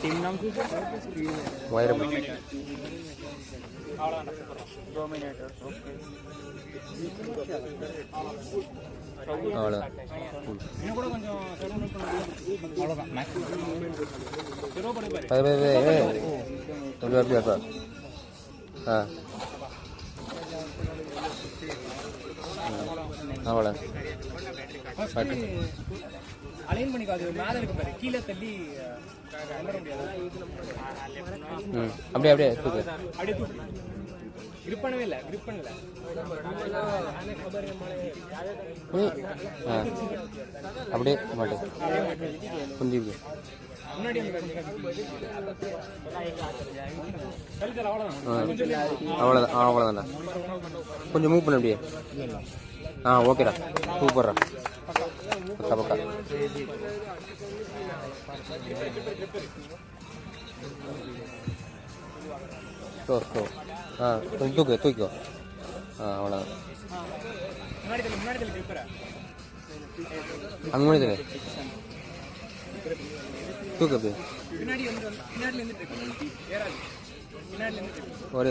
Team नाम wire dominator okay அவ்வளோதான். அவ்வளோ அலைன் பண்ணிக்காது மேலே இருக்கு பாரு கீழே தள்ளி அப்படியே அப்படியே தூக்கு அப்படியே தூக்கு grip பண்ணவே இல்லை grip பண்ணல அப்படியே மாட்டு புரிஞ்சுக்கு முன்னாடி அவ்வளோதான் அவ்வளோதான்டா கொஞ்சம் மூவ் பண்ண அப்படியே ஓகேடா சூப்பர்டா பக்கா பக்கா ஸ்லோ ஸ்லோ கொஞ்சம் தூக்கிக்கோ அவ்வளோதான் அங்கே முன்னாடி தூக்கு அப்படியே ஒரு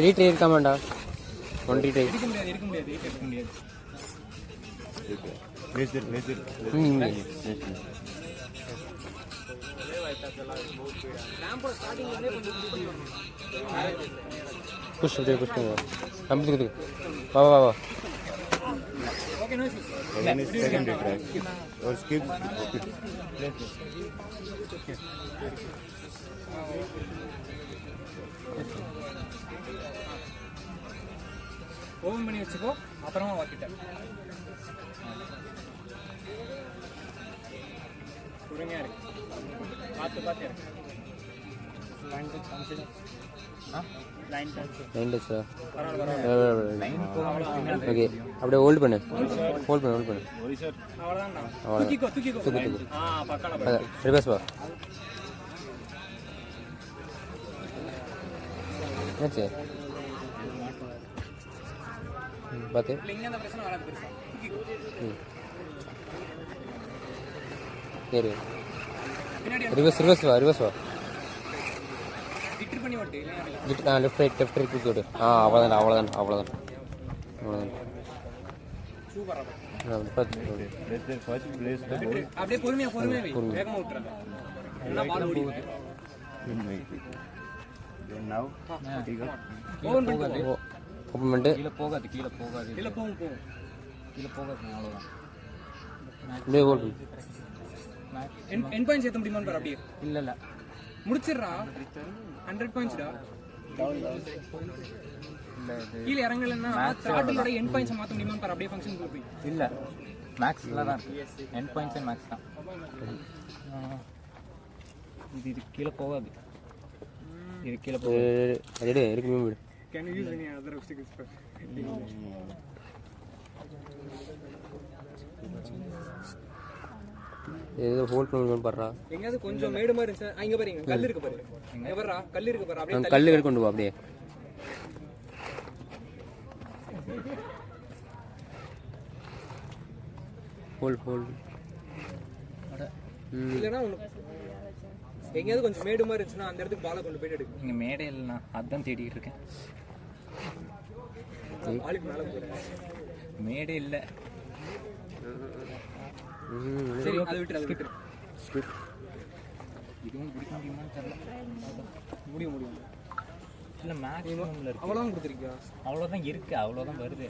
ரீட்ரை இருக்காமாண்டா ஒன் ரீட்ரை புஷ் அப்படியே புஷ் பண்ணுங்க கம்பி தூக்கு வா வா வா second try or skip open பண்ணி வச்சுக்கோ அப்புறமா வாக்கிட்டேன் பொறுமையா இருக்கு பார்த்து பார்த்து இருக்கு line touch consider line touch okay அப்படியே ஹோல்ட் பண்ணு அவ்வளவுதான் தூக்கிக்கோ தூக்கு பக்கல ரிவர்ஸ் வா என்னாச்சு பார்த்து இங்க அந்த பிரச்சனை வராது பெருசா சரி பின்னாடி ரிவர்ஸ் வா டிக்ட் பண்ணி ஓட்டு லெஃப்ட் ரைட் தூக்கி விடு அவ்வளோதான் சூப்பரா first place the ball அப்படியே பொறுமையா வேகமா விட்டுறாங்க என்ன பால் ஓடி then now ஓபன் பண்ணி ஓப்பன் பண்ணிட்டு கீழ போகும் அவ்வளவுதான் அப்படியே ஹோல்ட் பண்ணு என் பாயிண்ட்ஸ் ஏத்த முடியுமான்னு பாரு அப்படியே இல்ல முடிச்சிடுறா 100 பாயிண்ட்ஸ்டா கீழ இறங்கலன்னா த்ராட்டிலோட என் பாயிண்ட்ஸ் மாத்த முடியுமான்னு பாரு அப்படியே ஃபங்க்ஷன் போய் இல்ல மேக்ஸ்ல தான் இருக்கு எண்ட் பாயிண்ட்ஸ் அண்ட் மேக்ஸ் தான் இது கீழ போகாது ரெடி இருக்கு move can you use any other obstacles for ஏதோ ஹோல்ட் பண்ணனும் பாறா எங்கயாவது கொஞ்சம் மேடு மாதிரி இருந்துச்சு அங்க பாருங்க கல் இருக்கு பாரு எங்க வரா கல் இருக்கு பாரு அப்படியே கல்லு கொண்டு வா அப்படியே ஹோல்ட் இல்லனா எங்கயாவது கொஞ்சம் மேடு மாதிரி இருந்துச்சுனா அந்த இடத்துக்கு பாலை கொண்டு போய் எடுங்க இங்க மேடே இல்லனா அதான் தேடிட்டு இருக்கேன் பாலுக்கு மேல போறேன் மேடே இல்ல சரி அதை விட்டு ஸ்கிப் இதுவும் பிடிக்க முடியுமான்னு தெரியல முடியும் இல்ல மேக்ஸிமம்ல இருக்கு அவ்வளவுதான் கொடுத்திருக்கியா அவ்வளவுதான் இருக்கு அவ்வளவுதான் வருது